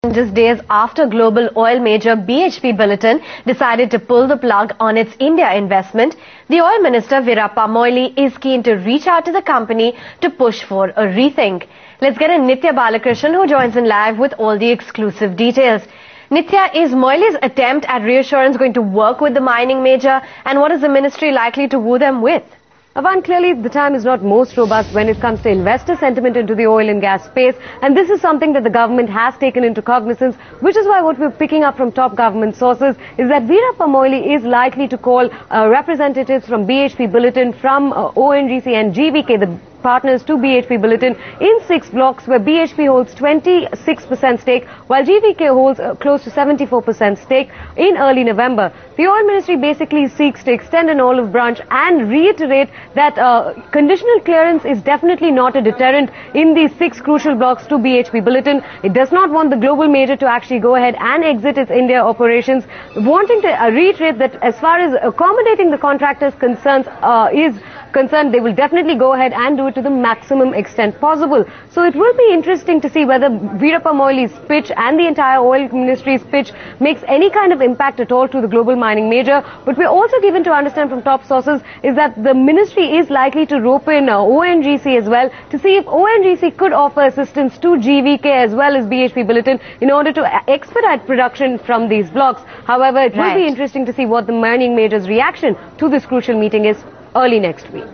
Just days after global oil major BHP Billiton decided to pull the plug on its India investment, the oil minister Veerappa Moily is keen to reach out to the company to push for a rethink. Let's get in Nithya Balakrishnan, who joins in live with all the exclusive details. Nithya, is Moily's attempt at reassurance going to work with the mining major, and what is the ministry likely to woo them with? Avan, clearly the time is not most robust when it comes to investor sentiment into the oil and gas space, and this is something that the government has taken into cognizance, which is why what we're picking up from top government sources is that Veerappa Moily is likely to call representatives from BHP Billiton, from ONGC and GVK, the partners to BHP Billiton, in 6 blocks where BHP holds 26% stake, while GVK holds close to 74% stake in early November. The oil ministry basically seeks to extend an olive branch and reiterate that conditional clearance is definitely not a deterrent in these 6 crucial blocks to BHP Billiton. It does not want the global major to actually go ahead and exit its India operations, wanting to reiterate that as far as accommodating the contractors' concerns is concerned, they will definitely go ahead and do it to the maximum extent possible. So it will be interesting to see whether Veerappa Moily's pitch and the entire oil ministry's pitch makes any kind of impact at all to the global mining major. But we're also given to understand from top sources is that the ministry is likely to rope in ONGC as well to see if ONGC could offer assistance to GVK as well as BHP Billiton in order to expedite production from these blocks. However, it will be interesting to see what the mining major's reaction to this crucial meeting is early next week.